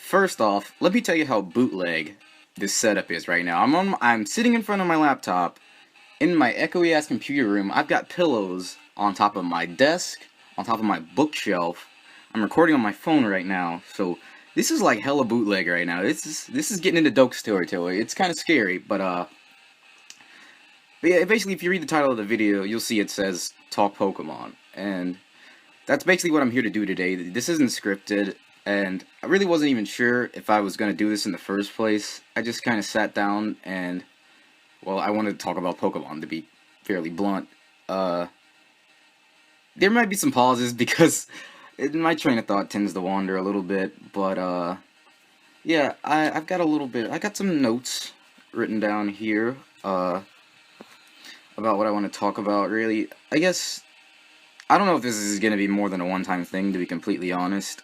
First off, let me tell you how bootleg this setup is right now. I'm sitting in front of my laptop in my echoey ass computer room. I've got pillows on top of my desk, on top of my bookshelf. I'm recording on my phone right now, so this is like hella bootleg right now. This is getting into Dokes territory. It's kind of scary, but yeah, basically, if you read the title of the video, you'll see it says Talk Pokemon, and that's basically what I'm here to do today. This isn't scripted, and I really wasn't even sure if I was going to do this in the first place. I just kind of sat down and, well, I wanted to talk about Pokemon, to be fairly blunt. There might be some pauses because my train of thought tends to wander a little bit, but, yeah, I've got I got some notes written down here, about what I want to talk about, really. I guess, I don't know if this is going to be more than a one-time thing, to be completely honest.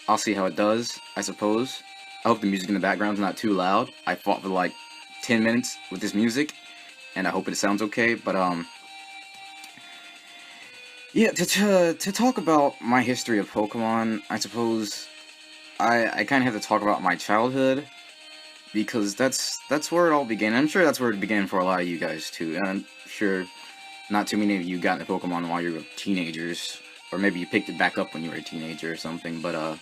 I'll see how it does, I suppose. I hope the music in the background's not too loud. I fought for like 10 minutes with this music, and I hope it sounds okay, but, yeah, to talk about my history of Pokemon, I suppose I kind of have to talk about my childhood, because that's where it all began. I'm sure that's where it began for a lot of you guys, too, and I'm sure not too many of you got into Pokemon while you were teenagers, or maybe you picked it back up when you were a teenager or something, but,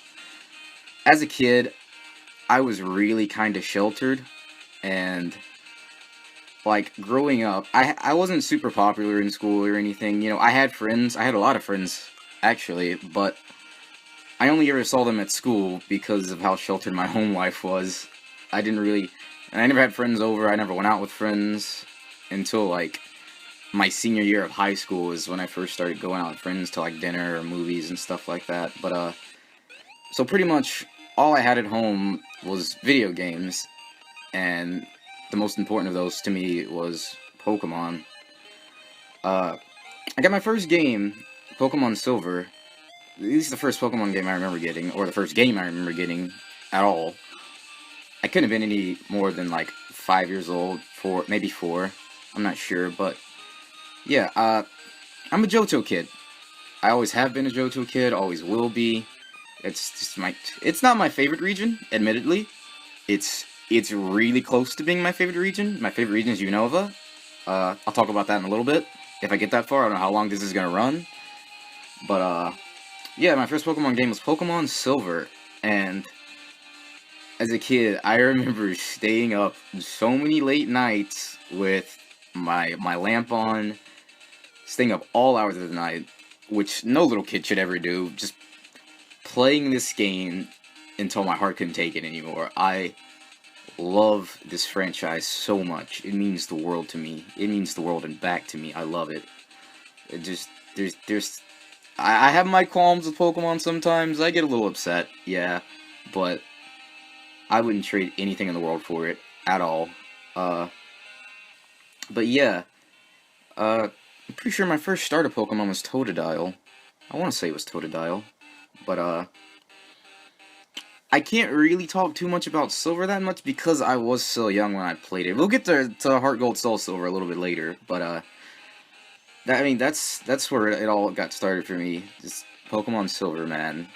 as a kid, I was really kind of sheltered, and, like, growing up, I wasn't super popular in school or anything. You know, I had friends, I had a lot of friends, actually, but I only ever saw them at school because of how sheltered my home life was. I didn't really, and I never had friends over, I never went out with friends until, like, my senior year of high school is when I first started going out with friends to, like, dinner or movies and stuff like that, but, so pretty much all I had at home was video games, and the most important of those to me was Pokemon. I got my first game, Pokemon Silver. This is the first Pokemon game I remember getting, or the first game I remember getting at all. I couldn't have been any more than like 5 years old, maybe 4. I'm not sure, but yeah, I'm a Johto kid. I always have been a Johto kid, always will be. It's not my favorite region, admittedly. It's really close to being my favorite region. My favorite region is Unova. I'll talk about that in a little bit. If I get that far, I don't know how long this is gonna run. But, yeah, my first Pokemon game was Pokemon Silver, and as a kid, I remember staying up so many late nights with my lamp on, staying up all hours of the night, which no little kid should ever do, just playing this game until my heart couldn't take it anymore. I love this franchise so much. It means the world to me. It means the world and back to me. I love it. It just, I have my qualms with Pokemon sometimes. I get a little upset, yeah, but I wouldn't trade anything in the world for it, at all. But yeah, I'm pretty sure my first starter Pokemon was Totodile. I want to say it was Totodile, but, I can't really talk too much about Silver that much because I was so young when I played it. We'll get to Heart Gold Soul Silver a little bit later, but, that's where it all got started for me. Just Pokemon Silver, man.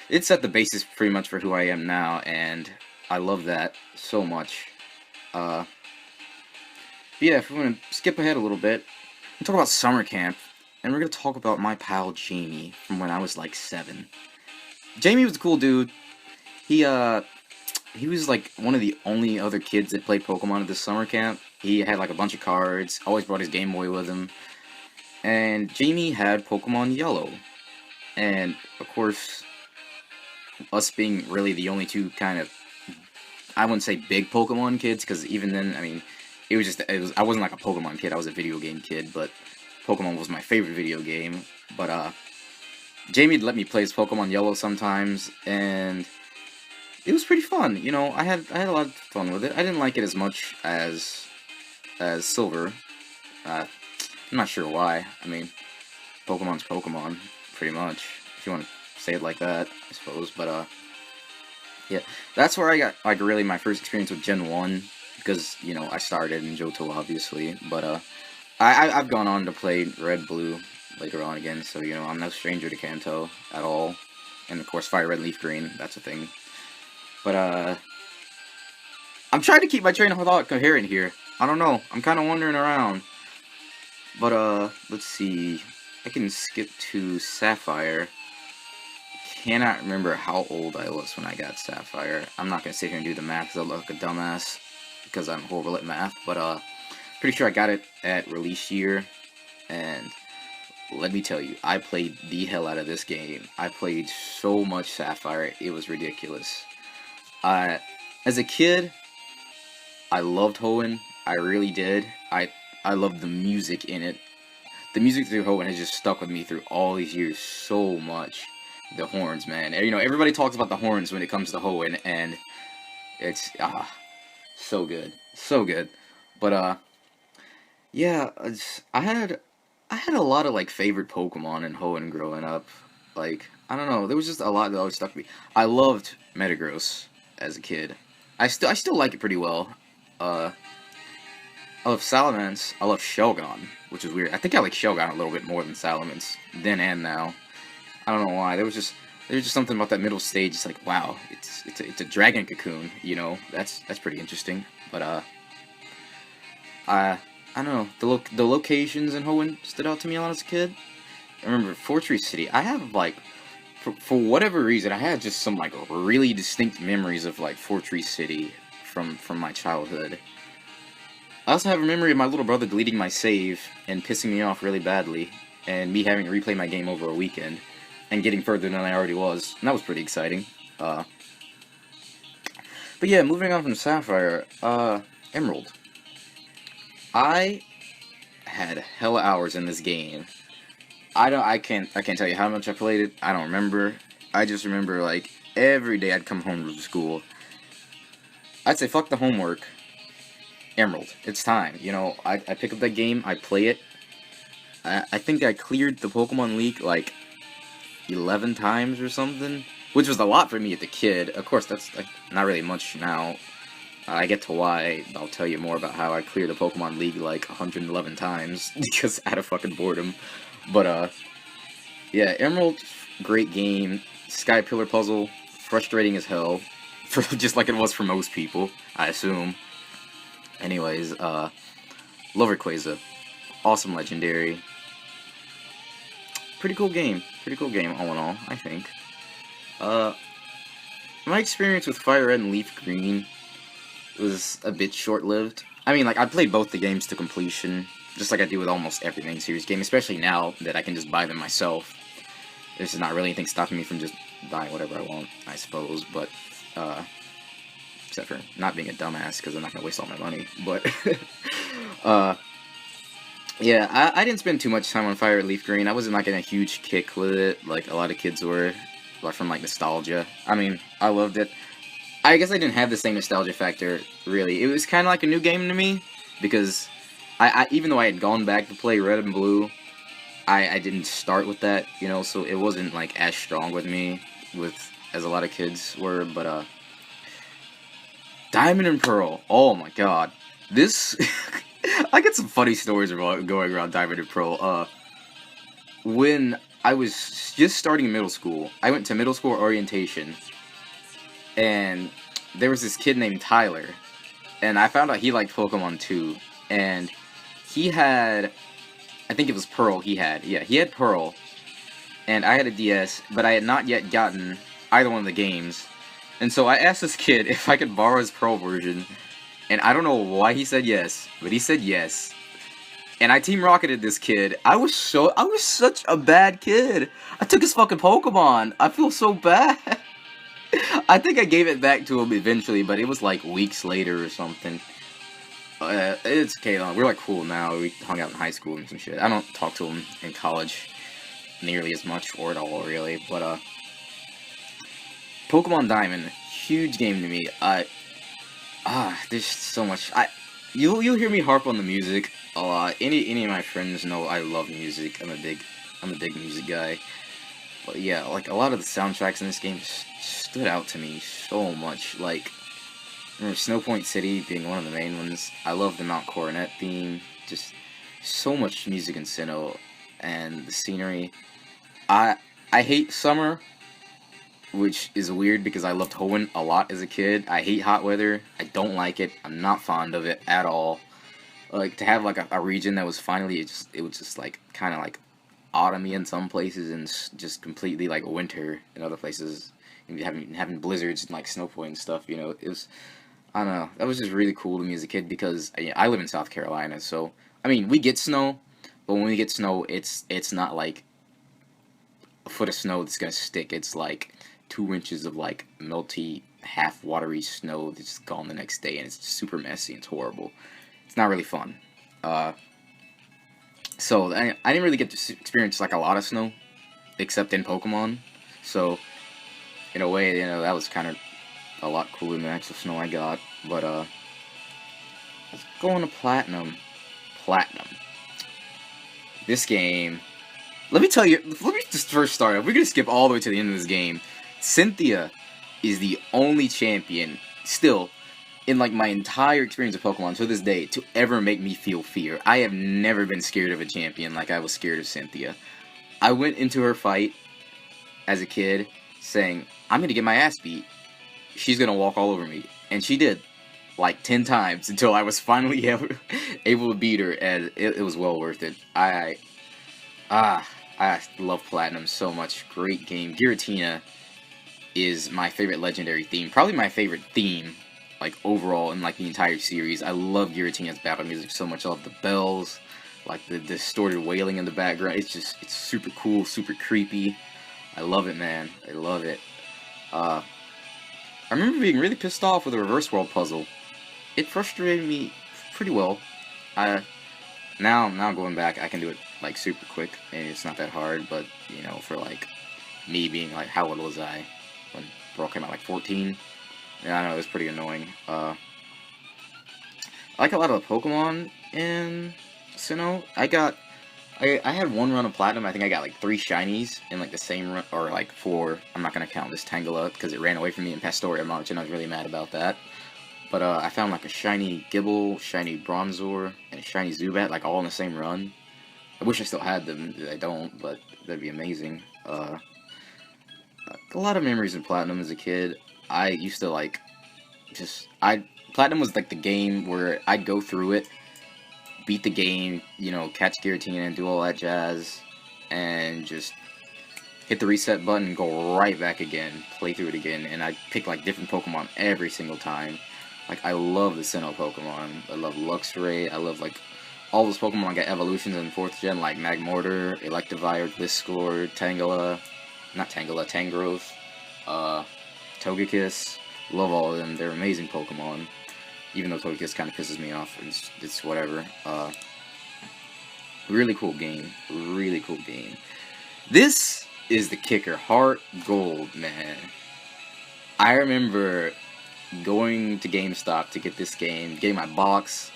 It set the basis pretty much for who I am now, and I love that so much. Yeah, if we want to skip ahead a little bit, we'll talk about summer camp, and we're gonna talk about my pal Jamie from when I was like 7. Jamie was a cool dude. He was like one of the only other kids that played Pokemon at this summer camp. He had like a bunch of cards, always brought his Game Boy with him. And Jamie had Pokemon Yellow. And, of course, us being really the only two kind of, I wouldn't say big Pokemon kids, because even then, I mean, I wasn't like a Pokemon kid, I was a video game kid, but Pokemon was my favorite video game. But, Jamie'd let me play his Pokemon Yellow sometimes, and it was pretty fun, you know. I had a lot of fun with it. I didn't like it as much as Silver. I'm not sure why. I mean, Pokemon's Pokemon, pretty much, if you want to say it like that, I suppose. But, yeah, that's where I got, like, really my first experience with Gen 1, because, you know, I started in Johto, obviously, but, I've gone on to play Red, Blue later on again, so, you know, I'm no stranger to Kanto at all. and of course Fire Red Leaf Green. That's a thing. But I'm trying to keep my train of thought coherent here. I don't know. I'm kind of wandering around. But let's see. I can skip to Sapphire. Cannot remember how old I was when I got Sapphire. I'm not gonna sit here and do the math because I look like a dumbass because I'm horrible at math. But pretty sure I got it at release year, and let me tell you, I played the hell out of this game. I played so much Sapphire, it was ridiculous. As a kid, I loved Hoenn. I really did. I loved the music in it. The music through Hoenn has just stuck with me through all these years so much. The horns, man. You know, everybody talks about the horns when it comes to Hoenn, and it's so good, so good. But yeah, I had a lot of like favorite Pokemon in Hoenn growing up. Like, I don't know, there was just a lot that always stuck with me. I loved Metagross as a kid. I still like it pretty well. I love Salamence. I love Shelgon, which is weird. I think I like Shelgon a little bit more than Salamence, then and now. I don't know why. There was just something about that middle stage. It's like, wow, it's a dragon cocoon. You know, that's pretty interesting. But I don't know. The locations in Hoenn stood out to me a lot as a kid. I remember Fortree City. I have like, for whatever reason, I had just some like really distinct memories of like Fortree City from my childhood. I also have a memory of my little brother deleting my save and pissing me off really badly, and me having to replay my game over a weekend, and getting further than I already was, and that was pretty exciting. But yeah, moving on from Sapphire, Emerald. I had hella hours in this game. I can't tell you how much I played it. I don't remember. I just remember, like, every day I'd come home from school. I'd say, fuck the homework. Emerald. It's time. You know, I pick up that game, I play it. I think I cleared the Pokemon League, like, 11 times or something, which was a lot for me as a kid. Of course, that's like, not really much now. I get to why. I'll tell you more about how I cleared the Pokemon League like 111 times because out of fucking boredom. But yeah, Emerald, great game. Sky Pillar puzzle, frustrating as hell, for just like it was for most people, I assume. Anyways, love Rayquaza, awesome legendary. Pretty cool game. Pretty cool game, all in all, I think. My experience with Fire Red and Leaf Green was a bit short-lived. I mean, like, I played both the games to completion, just like I do with almost every main series game, especially now that I can just buy them myself. There's not really anything stopping me from just buying whatever I want, I suppose, but, except for not being a dumbass, because I'm not gonna waste all my money, but, yeah, I didn't spend too much time on Fire Red Leaf Green. I wasn't, like, in a huge kick with it, like a lot of kids were, like, from, like, nostalgia. I mean, I loved it. I guess I didn't have the same nostalgia factor, really. It was kind of like a new game to me, because even though I had gone back to play Red and Blue, I didn't start with that, you know, so it wasn't, like, as strong with me, as a lot of kids were, but, Diamond and Pearl, oh my god. This, I get some funny stories about going around Diamond and Pearl. When I was just starting middle school, I went to middle school orientation, and there was this kid named Tyler, and I found out he liked Pokemon too, and he had, I think it was Pearl he had Pearl, and I had a DS, but I had not yet gotten either one of the games, and so I asked this kid if I could borrow his Pearl version, and I don't know why he said yes, but he said yes, and I Team Rocketed this kid. I was such a bad kid. I took his fucking Pokemon. I feel so bad. I think I gave it back to him eventually, but it was like weeks later or something. It's okay though. We're like cool now. We hung out in high school and some shit. I don't talk to him in college nearly as much or at all, really. But Pokemon Diamond, huge game to me. There's so much. You'll hear me harp on the music a lot. Any of my friends know I love music. I'm a big music guy. But yeah, like a lot of the soundtracks in this game stood out to me so much. Like, I remember Snowpoint City being one of the main ones. I love the Mount Coronet theme. Just so much music in Sinnoh, and the scenery. I hate summer, which is weird because I loved Hoenn a lot as a kid. I hate hot weather. I don't like it. I'm not fond of it at all. Like, to have like a region that was finally, it was just like kind of like autumny in some places and just completely like winter in other places. And having blizzards and like snowfall and stuff. You know, it was, I don't know. That was just really cool to me as a kid because I live in South Carolina, so I mean we get snow, but when we get snow, it's not like a foot of snow that's gonna stick. It's like 2 inches of like melty, half watery snow that's just gone the next day, and it's super messy and it's horrible. It's not really fun. Uh, so I didn't really get to experience like a lot of snow, except in Pokemon. So in a way, you know, that was kind of a lot cooler than the actual snow I got. But let's go on to Platinum. Platinum. This game. Let me tell you. Let me just first start off. We're gonna skip all the way to the end of this game. Cynthia is the only champion still in like my entire experience of Pokemon to this day to ever make me feel fear. I have never been scared of a champion like I was scared of Cynthia. I went into her fight as a kid saying, I'm gonna get my ass beat. She's gonna walk all over me. And she did. Like 10 times until I was finally able to beat her, and it was well worth it. I love Platinum so much. Great game. Giratina is my favorite legendary theme. Probably my favorite theme, like, overall in, like, the entire series. I love Giratina's battle music so much. I love the bells, like, the distorted wailing in the background. It's super cool, super creepy. I love it, man. I love it. I remember being really pissed off with the Reverse World puzzle. It frustrated me pretty well. Now going back, I can do it like super quick, and it's not that hard. But you know, for like me being like, how old was I when Brawl came out? Like 14. Yeah, I know it was pretty annoying. I like a lot of the Pokemon in Sinnoh. I had one run of Platinum. I think I got like 3 shinies in like the same run, or like 4. I'm not gonna count this Tangela because it ran away from me in Pastoria March, and I was really mad about that. But I found like a shiny Gible, shiny Bronzor, and a shiny Zubat, like all in the same run. I wish I still had them. I don't, but that'd be amazing. A lot of memories in Platinum as a kid. I used to like Platinum was like the game where I'd go through it, beat the game, you know, catch Giratina and do all that jazz, and just hit the reset button and go right back again, play through it again, and I'd pick like different Pokemon every single time. Like, I love the Sinnoh Pokemon. I love Luxray. I love, like, all those Pokemon get evolutions in 4th gen, like Magmortar, Electivire, Gliscor, Tangrowth, Togekiss. Love all of them. They're amazing Pokemon. Even though Togekiss kind of pisses me off. It's whatever. Really cool game. Really cool game. This is the kicker. Heart Gold, man. I remember going to GameStop to get this game, getting my box,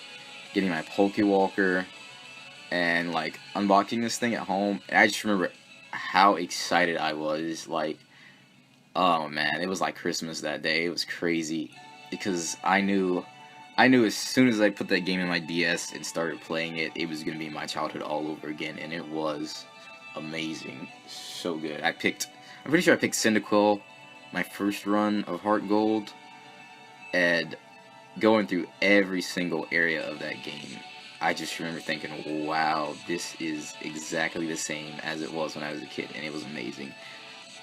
getting my Pokewalker, and like unboxing this thing at home. And I just remember how excited I was. Like, oh man, it was like Christmas that day. It was crazy because I knew as soon as I put that game in my DS and started playing it, it was gonna be my childhood all over again, and it was amazing, so good. I'm pretty sure I picked Cyndaquil my first run of Heart Gold. And going through every single area of that game, I just remember thinking, wow, this is exactly the same as it was when I was a kid, and it was amazing.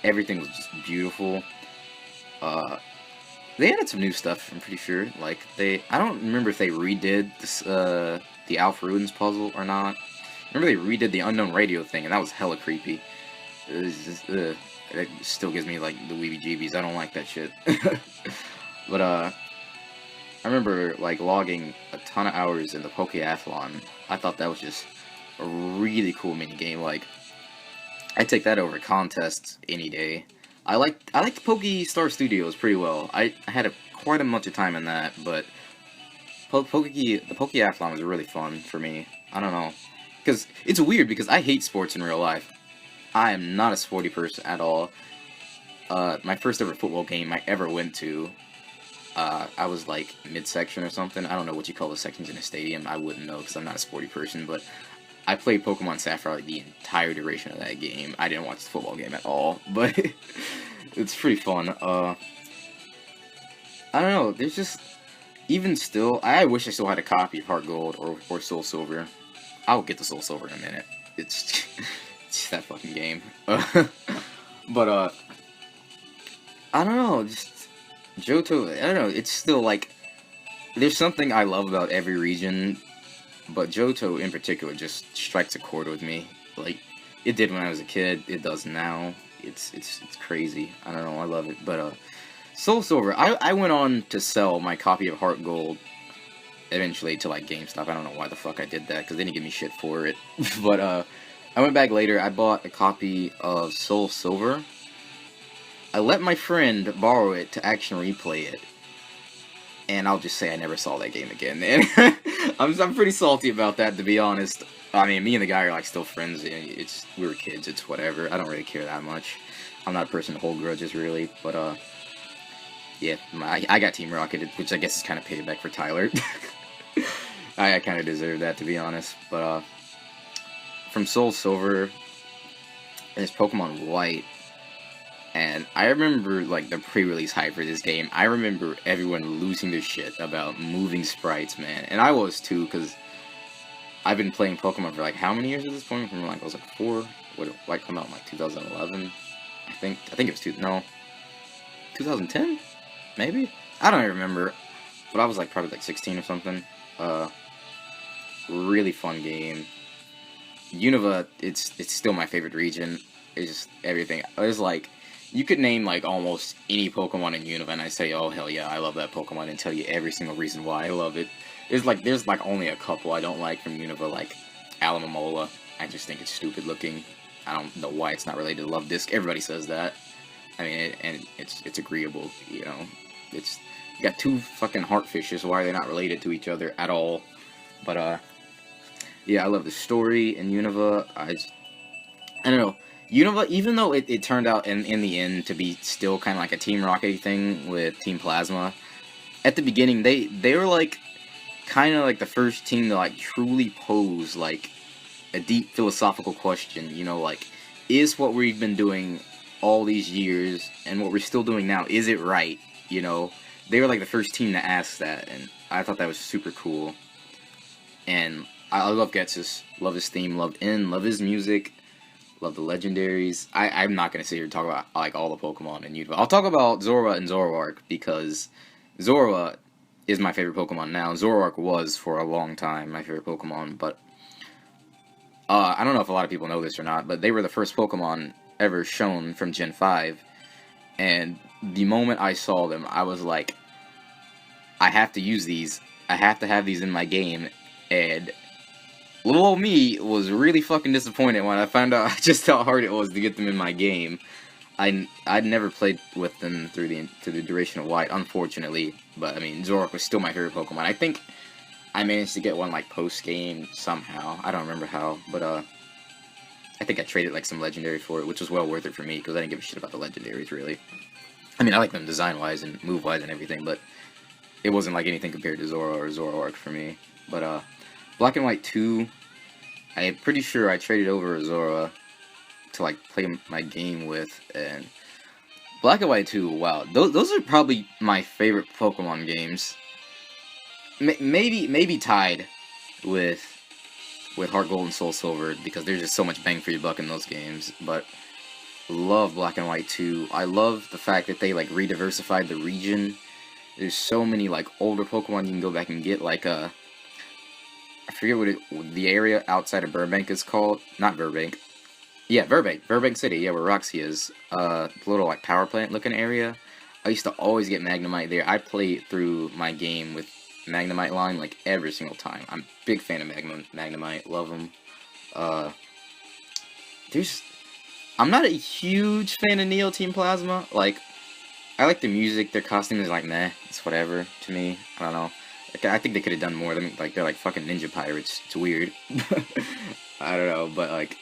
Everything was just beautiful. They added some new stuff, I'm pretty sure. Like, I don't remember if they redid this, the Alpha Ruins puzzle or not. I remember they redid the Unknown Radio thing, and that was hella creepy. It was just, it still gives me, like, the weebie-jeebies. I don't like that shit. But, I remember, like, logging a ton of hours in the Pokeathlon. I thought that was just a really cool minigame. Like, I'd take that over contests any day. I liked the Poke Star Studios pretty well. I had quite a bunch of time in that, but the Pokeathlon was really fun for me. I don't know. Because it's weird, because I hate sports in real life. I am not a sporty person at all. My first ever football game I ever went to, I was like midsection or something. I don't know what you call the sections in a stadium. I wouldn't know because I'm not a sporty person, but I played Pokemon Sapphire like the entire duration of that game. I didn't watch the football game at all, but It's pretty fun. I don't know. There's just even still. I wish I still had a copy of Heart Gold or Soul Silver. I'll get the Soul Silver in a minute. It's it's that fucking game. But I don't know. Just Johto. I don't know. It's still like there's something I love about every region, but Johto in particular just strikes a chord with me. Like it did when I was a kid. It does now. It's crazy. I don't know. I love it. But Soul Silver. I went on to sell my copy of Heart Gold eventually to like GameStop. I don't know why the fuck I did that because they didn't give me shit for it. But I went back later. I bought a copy of Soul Silver. I let my friend borrow it to Action Replay it. And I'll just say I never saw that game again. And I'm pretty salty about that, to be honest. I mean, me and the guy are like still friends. We were kids. It's whatever. I don't really care that much. I'm not a person to hold grudges, really. But yeah, I got Team Rocket, which I guess is kind of payback for Tyler. I kind of deserve that, to be honest. But from Soul Silver, and it's Pokemon White. And I remember, like, the pre-release hype for this game. I remember everyone losing their shit about moving sprites, man. And I was, too, because I've been playing Pokemon for, like, how many years at this point? From, like, I was, like, 4? What did White come out in, like, 2011? I think it was 2010? Maybe? I don't even remember. But I was, like, probably, like, 16 or something. Really fun game. Unova, it's still my favorite region. It's just everything. It's, like... You could name, like, almost any Pokemon in Unova, and I say, oh, hell yeah, I love that Pokemon, and tell you every single reason why I love it. There's, like, only a couple I don't like from Unova, like, Alomomola. I just think it's stupid looking. I don't know why it's not related to Love-Disc. Everybody says that. I mean, and it's agreeable, you know. You got two fucking Heartfishes, why are they not related to each other at all? But, yeah, I love the story in Unova. I don't know. Unova, even though it turned out in the end to be still kind of like a Team Rocket thing with Team Plasma, at the beginning they were like kind of like the first team to like truly pose like a deep philosophical question, you know, like is what we've been doing all these years and what we're still doing now, is it right? You know, they were like the first team to ask that, and I thought that was super cool. And I love Getsus, love his theme, love his music. Love the legendaries. I'm not going to sit here and talk about, like, all the Pokemon in Unova. I'll talk about Zorua and Zoroark, because Zorua is my favorite Pokemon now. Zoroark was, for a long time, my favorite Pokemon, but... I don't know if a lot of people know this or not, but they were the first Pokemon ever shown from Gen 5, and the moment I saw them, I was like, I have to use these. I have to have these in my game, and... Little old me was really fucking disappointed when I found out just how hard it was to get them in my game. I'd never played with them through the duration of White, unfortunately. But I mean, Zoroark was still my favorite Pokemon. I think I managed to get one like post game somehow. I don't remember how, but I think I traded like some legendary for it, which was well worth it for me because I didn't give a shit about the legendaries really. I mean, I like them design wise and move wise and everything, but it wasn't like anything compared to Zoro or Zoroark for me. But Black and White 2, I'm pretty sure I traded over Zora to, like, play my game with, and Black and White 2, wow, those are probably my favorite Pokemon games. Maybe tied with Heart Gold and Soul Silver, because there's just so much bang for your buck in those games, but love Black and White 2. I love the fact that they, like, re-diversified the region. There's so many, like, older Pokemon you can go back and get, like, I forget what the area outside of Burbank is called. Not Burbank. Yeah, Burbank. Burbank City, yeah, where Roxy is. The little, like, power plant looking area. I used to always get Magnemite there. I play through my game with Magnemite line, like, every single time. I'm a big fan of Magnemite. Love them. I'm not a huge fan of Neo Team Plasma. Like, I like the music. Their costume is, like, meh. It's whatever to me. I don't know. I think they could have done more. I mean, like, they're like fucking ninja pirates. It's weird. I don't know, but like,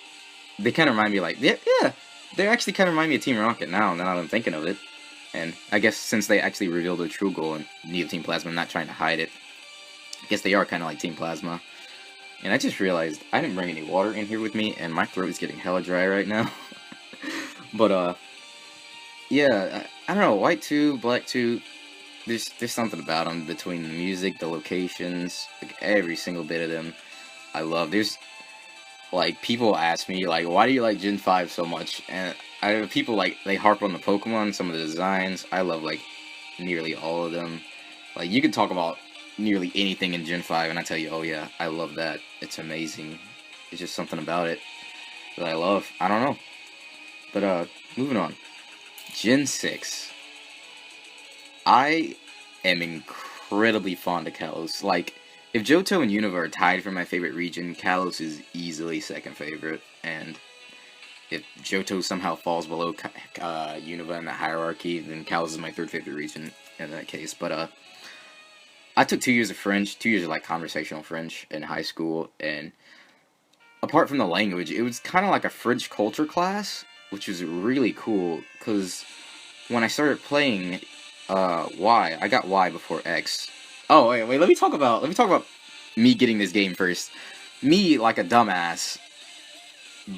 they kind of remind me, like, yeah, they actually kind of remind me of Team Rocket now that I'm thinking of it. And I guess since they actually revealed their true goal and Neo Team Plasma, not trying to hide it, I guess they are kind of like Team Plasma. And I just realized I didn't bring any water in here with me, and my throat is getting hella dry right now. But Yeah, I don't know, White 2, Black 2, there's something about them between the music, the locations, like every single bit of them. I love. There's like people ask me like, why do you like Gen 5 so much? And I people like they harp on the Pokemon, some of the designs. I love like nearly all of them. Like you could talk about nearly anything in Gen 5 and I tell you, "Oh yeah, I love that. It's amazing." It's just something about it that I love. I don't know. But moving on. Gen 6. I am incredibly fond of Kalos. Like, if Johto and Unova are tied for my favorite region, Kalos is easily second favorite. And if Johto somehow falls below Unova in the hierarchy, then Kalos is my third favorite region in that case. But I took 2 years of French, 2 years of like conversational French in high school, and apart from the language, it was kind of like a French culture class, which was really cool because when I started playing Y, I got Y before X. Oh wait, let me talk about me getting this game first. Me, like a dumbass,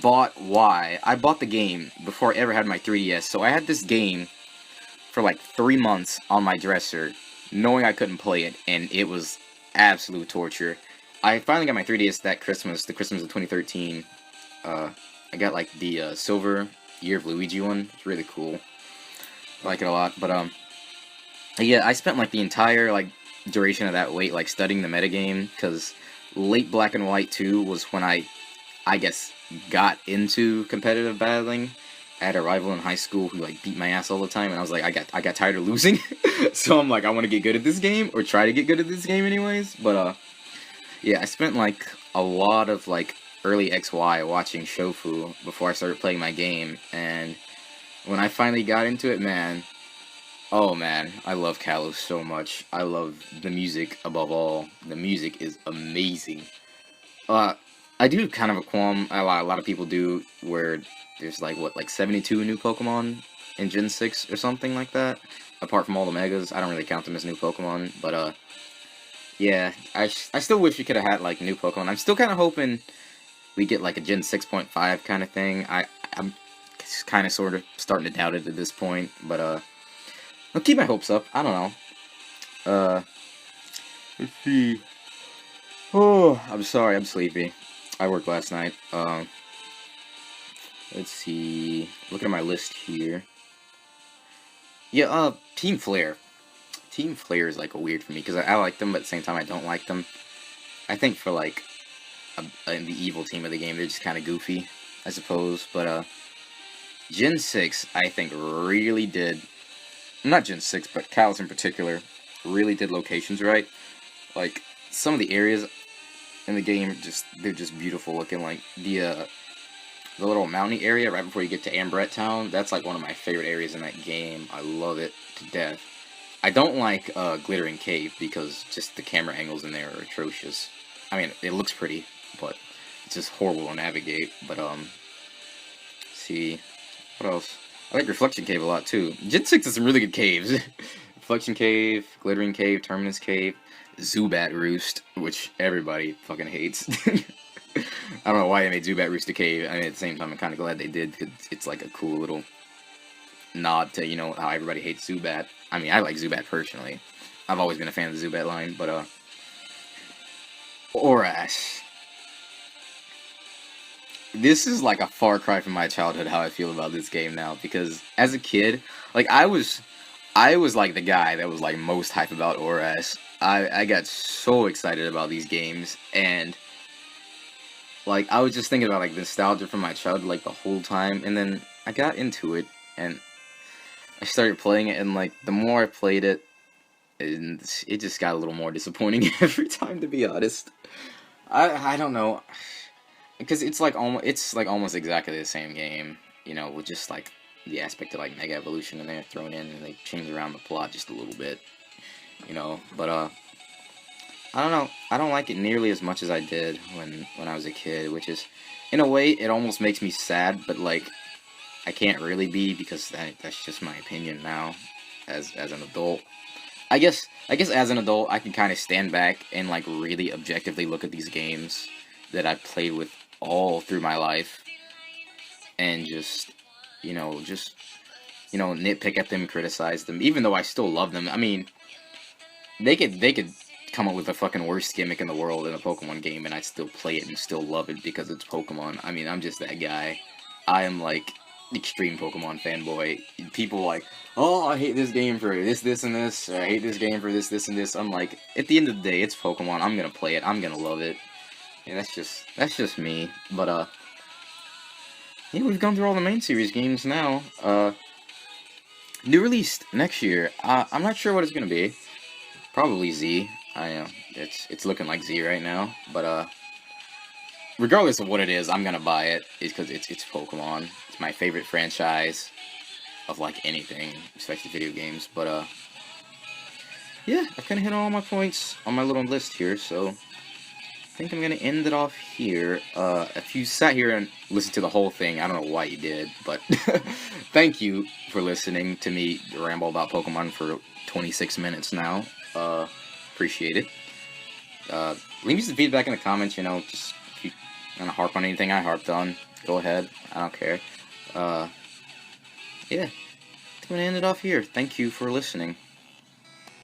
bought Y. I bought the game before I ever had my 3DS, so I had this game for like 3 months on my dresser, knowing I couldn't play it, and it was absolute torture. I finally got my 3DS that Christmas, the Christmas of 2013. I got like the silver Year of Luigi one. It's really cool. I like it a lot. But yeah, I spent like the entire like duration of that wait like studying the metagame because late Black and White 2 was when I guess got into competitive battling. I had a rival in high school who like beat my ass all the time, and I was like, I got tired of losing, so I'm like, I want to get good at this game or try to get good at this game anyways. But yeah, I spent like a lot of like early XY watching Shofu before I started playing my game, and when I finally got into it, man, oh man, I love Kalos so much. I love the music above all. The music is amazing. Uh, I do kind of a qualm, a lot of people do, where there's like, what, like 72 new Pokemon in Gen 6 or something like that? Apart from all the Megas, I don't really count them as new Pokemon, but yeah, I still wish we could have had like new Pokemon. I'm still kind of hoping we get like a Gen 6.5 kind of thing. I'm kind of sort of starting to doubt it at this point, but I'll keep my hopes up. I don't know. Let's see. Oh, I'm sorry, I'm sleepy. I worked last night. Let's see. Looking at my list here. Yeah, Team Flare. Team Flare is like a weird for me because I like them, but at the same time I don't like them. I think for like the evil team of the game, they're just kind of goofy, I suppose. But Gen 6, I think really did. Not Gen 6, but Kalos in particular, really did locations right. Like some of the areas in the game, they're just beautiful looking. Like the little mountain area right before you get to Ambret Town, that's like one of my favorite areas in that game. I love it to death. I don't like Glittering Cave because just the camera angles in there are atrocious. I mean, it looks pretty, but it's just horrible to navigate. But let's see, what else? I like Reflection Cave a lot too. Gen 6 has some really good caves. Reflection Cave, Glittering Cave, Terminus Cave, Zubat Roost, which everybody fucking hates. I don't know why they made Zubat Roost a cave. I mean, at the same time, I'm kind of glad they did, because it's like a cool little nod to, you know, how everybody hates Zubat. I mean, I like Zubat personally. I've always been a fan of the Zubat line, but, Oras. This is like a far cry from my childhood, how I feel about this game now, because as a kid, like, I was like the guy that was like most hype about Oras. I got so excited about these games, and like, I was just thinking about like nostalgia from my childhood like the whole time, and then I got into it, and I started playing it, and like, the more I played it, and it just got a little more disappointing every time, to be honest. I don't know, because it's like almost exactly the same game, you know, with just like the aspect of like Mega Evolution in there thrown in, and they change around the plot just a little bit, you know. But I don't know. I don't like it nearly as much as I did when I was a kid, which is, in a way, it almost makes me sad, but like, I can't really be, because that's just my opinion now, as an adult. I guess as an adult, I can kind of stand back and like really objectively look at these games that I've played with all through my life, and just, you know, just you know, nitpick at them, criticize them, even though I still love them. I mean, they could come up with the fucking worst gimmick in the world in a Pokemon game, and I'd still play it and still love it because it's Pokemon. I mean, I'm just that guy. I am like extreme Pokemon fanboy. People like, oh, I hate this game for this, this, and this. Or I hate this game for this, this, and this. I'm like, at the end of the day, it's Pokemon. I'm gonna play it. I'm gonna love it. And that's just me. But yeah, we've gone through all the main series games now. New released next year. I'm not sure what it's gonna be. Probably Z. I know it's looking like Z right now. But regardless of what it is, I'm gonna buy it. It's because it's Pokemon. It's my favorite franchise of like anything, especially video games. But yeah, I've kind of hit all my points on my little list here. So I think I'm gonna end it off here. If you sat here and listened to the whole thing, I don't know why you did, but thank you for listening to me ramble about Pokemon for 26 minutes now. Appreciate it. Leave me some feedback in the comments, you know, just if you want to harp on anything I harped on, go ahead, I don't care. Yeah, I'm gonna end it off here. Thank you for listening.